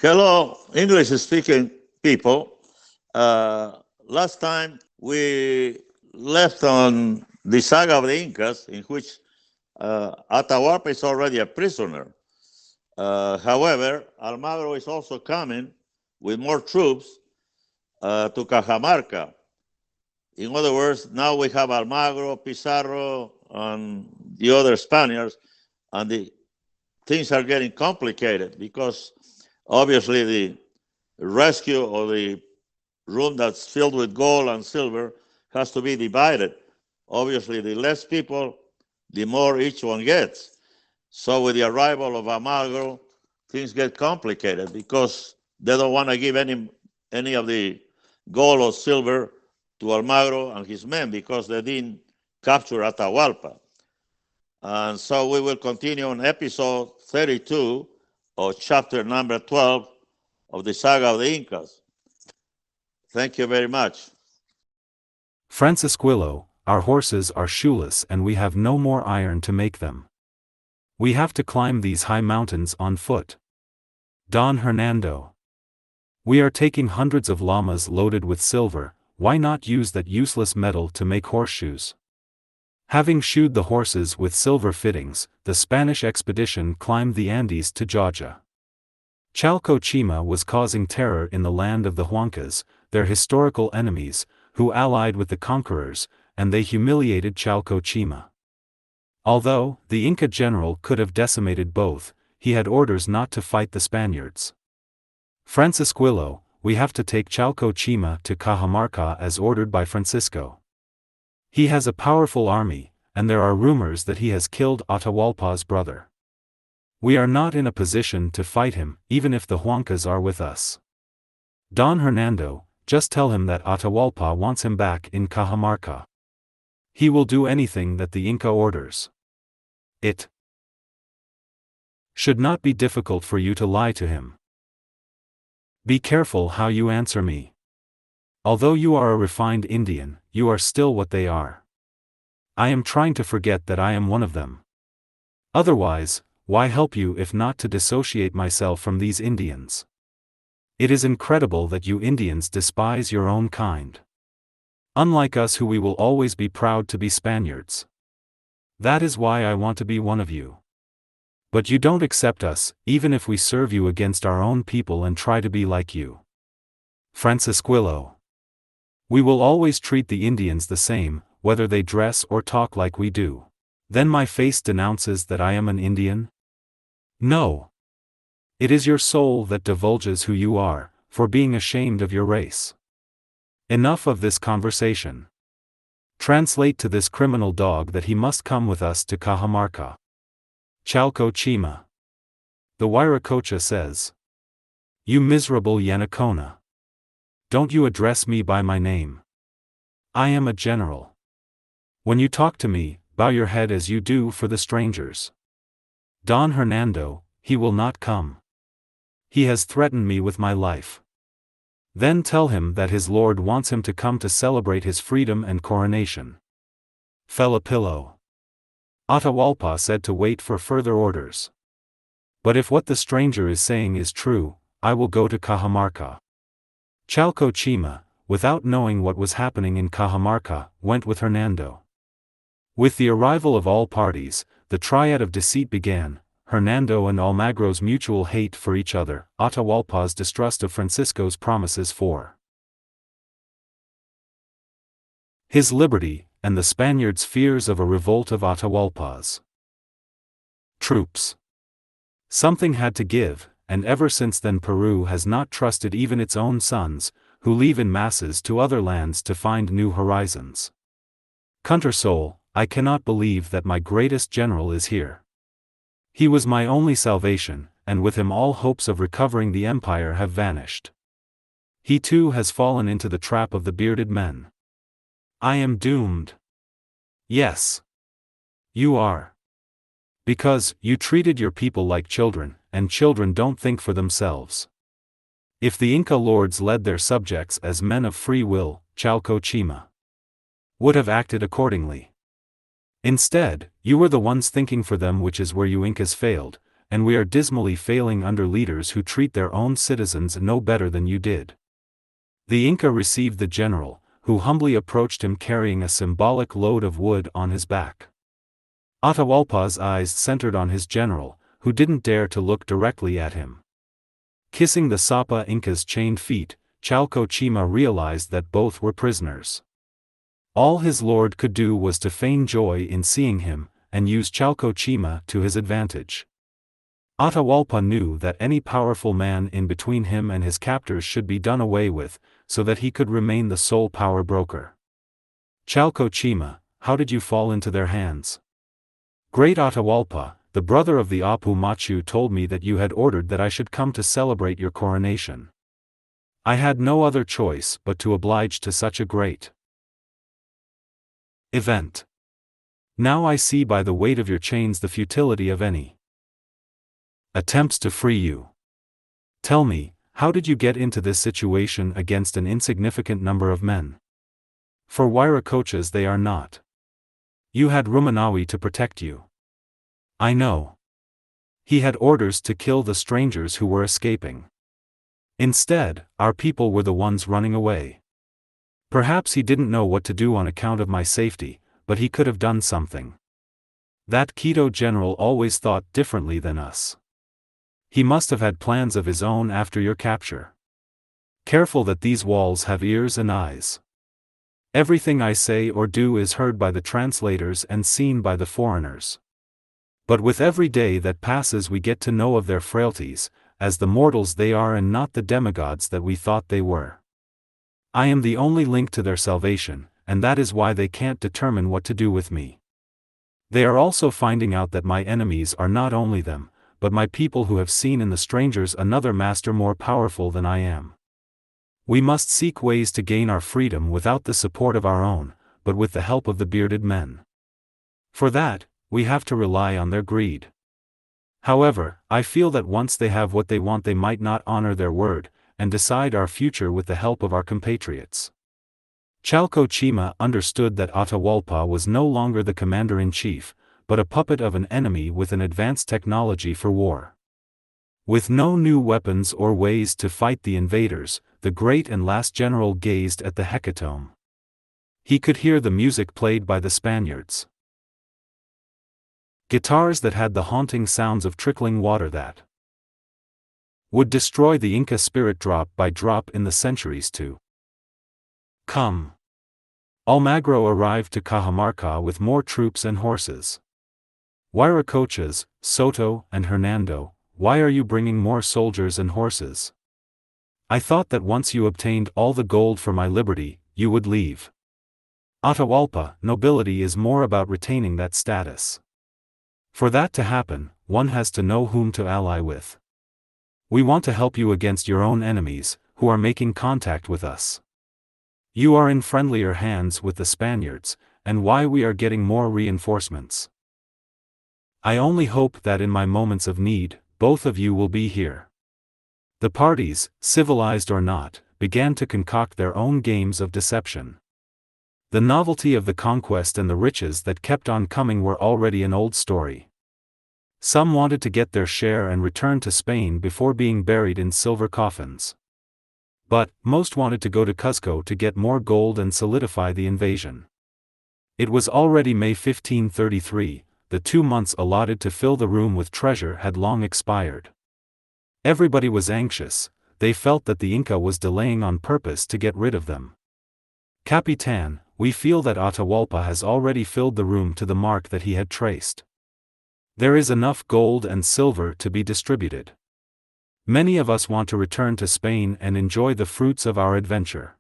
Hello, English speaking people. Last time we left on the saga of the Incas, in which Atahualpa is already a prisoner. However, Almagro is also coming with more troops to Cajamarca. In other words, now we have Almagro, Pizarro, and the other Spaniards, and the things are getting complicated because obviously the rescue of the room that's filled with gold and silver has to be divided. Obviously, the less people, the more each one gets. So with the arrival of Almagro, things get complicated because they don't want to give any of the gold or silver to Almagro and his men because they didn't capture Atahualpa. And so we will continue on episode 32 of chapter number 12 of the saga of the Incas. Thank you very much. Francisquillo, our horses are shoeless and we have no more iron to make them. We have to climb these high mountains on foot. Don Hernando. We are taking hundreds of llamas loaded with silver, why not use that useless metal to make horseshoes? Having shoed the horses with silver fittings, the Spanish expedition climbed the Andes to Georgia. Chalco-Chima was causing terror in the land of the Huancas, their historical enemies, who allied with the conquerors, and they humiliated Chalco-Chima. Although the Inca general could have decimated both, he had orders not to fight the Spaniards. Francisquillo, we have to take Chalco-Chima to Cajamarca as ordered by Francisco. He has a powerful army, and there are rumors that he has killed Atahualpa's brother. We are not in a position to fight him, even if the Huancas are with us. Don Hernando, just tell him that Atahualpa wants him back in Cajamarca. He will do anything that the Inca orders. It should not be difficult for you to lie to him. Be careful how you answer me. Although you are a refined Indian, you are still what they are. I am trying to forget that I am one of them. Otherwise, why help you if not to dissociate myself from these Indians? It is incredible that you Indians despise your own kind. Unlike us, who we will always be proud to be Spaniards. That is why I want to be one of you. But you don't accept us, even if we serve you against our own people and try to be like you. Francisquillo. We will always treat the Indians the same, whether they dress or talk like we do. Then my face denounces that I am an Indian? No. It is your soul that divulges who you are, for being ashamed of your race. Enough of this conversation. Translate to this criminal dog that he must come with us to Cajamarca. Chalco-Chima. The Huayracocha says. You miserable Yanacona. Don't you address me by my name. I am a general. When you talk to me, bow your head as you do for the strangers. Don Hernando, he will not come. He has threatened me with my life. Then tell him that his lord wants him to come to celebrate his freedom and coronation. Felipillo. Atahualpa said to wait for further orders. But if what the stranger is saying is true, I will go to Cajamarca. Chalco-Chima, without knowing what was happening in Cajamarca, went with Hernando. With the arrival of all parties, the triad of deceit began, Hernando and Almagro's mutual hate for each other, Atahualpa's distrust of Francisco's promises for his liberty, and the Spaniards' fears of a revolt of Atahualpa's troops. Something had to give, and ever since then Peru has not trusted even its own sons, who leave in masses to other lands to find new horizons. Contersol, I cannot believe that my greatest general is here. He was my only salvation, and with him all hopes of recovering the empire have vanished. He too has fallen into the trap of the bearded men. I am doomed. Yes. You are. Because you treated your people like children, and children don't think for themselves. If the Inca lords led their subjects as men of free will, Chalco-Chima would have acted accordingly. Instead, you were the ones thinking for them, which is where you Incas failed, and we are dismally failing under leaders who treat their own citizens no better than you did." The Inca received the general, who humbly approached him carrying a symbolic load of wood on his back. Atahualpa's eyes centered on his general, who didn't dare to look directly at him. Kissing the Sapa Inca's chained feet, Chalco Chima realized that both were prisoners. All his lord could do was to feign joy in seeing him, and use Chalco Chima to his advantage. Atahualpa knew that any powerful man in between him and his captors should be done away with, so that he could remain the sole power broker. "Chalco Chima, how did you fall into their hands?" "Great Atahualpa, the brother of the Apu Machu told me that you had ordered that I should come to celebrate your coronation. I had no other choice but to oblige to such a great event. Now I see by the weight of your chains the futility of any attempts to free you. Tell me, how did you get into this situation against an insignificant number of men? For Huayracochas they are not. You had Rumanawi to protect you." "I know. He had orders to kill the strangers who were escaping. Instead, our people were the ones running away. Perhaps he didn't know what to do on account of my safety, but he could have done something. That Quito general always thought differently than us. He must have had plans of his own after your capture. Careful that these walls have ears and eyes. Everything I say or do is heard by the translators and seen by the foreigners. But with every day that passes we get to know of their frailties, as the mortals they are and not the demigods that we thought they were. I am the only link to their salvation, and that is why they can't determine what to do with me. They are also finding out that my enemies are not only them, but my people who have seen in the strangers another master more powerful than I am. We must seek ways to gain our freedom without the support of our own, but with the help of the bearded men. For that, we have to rely on their greed. However, I feel that once they have what they want they might not honor their word, and decide our future with the help of our compatriots." Chalco Chima understood that Atahualpa was no longer the commander-in-chief, but a puppet of an enemy with an advanced technology for war. With no new weapons or ways to fight the invaders, the great and last general gazed at the hecatomb. He could hear the music played by the Spaniards. Guitars that had the haunting sounds of trickling water that would destroy the Inca spirit drop by drop in the centuries to come. Almagro arrived to Cajamarca with more troops and horses. "Huayracochas, Soto, and Hernando, why are you bringing more soldiers and horses? I thought that once you obtained all the gold for my liberty, you would leave." "Atahualpa, nobility is more about retaining that status. For that to happen, one has to know whom to ally with. We want to help you against your own enemies, who are making contact with us. You are in friendlier hands with the Spaniards, and why we are getting more reinforcements. I only hope that in my moments of need, both of you will be here." The parties, civilized or not, began to concoct their own games of deception. The novelty of the conquest and the riches that kept on coming were already an old story. Some wanted to get their share and return to Spain before being buried in silver coffins. But, most wanted to go to Cuzco to get more gold and solidify the invasion. It was already May 1533, the 2 months allotted to fill the room with treasure had long expired. Everybody was anxious, they felt that the Inca was delaying on purpose to get rid of them. "Capitan, we feel that Atahualpa has already filled the room to the mark that he had traced. There is enough gold and silver to be distributed. Many of us want to return to Spain and enjoy the fruits of our adventure.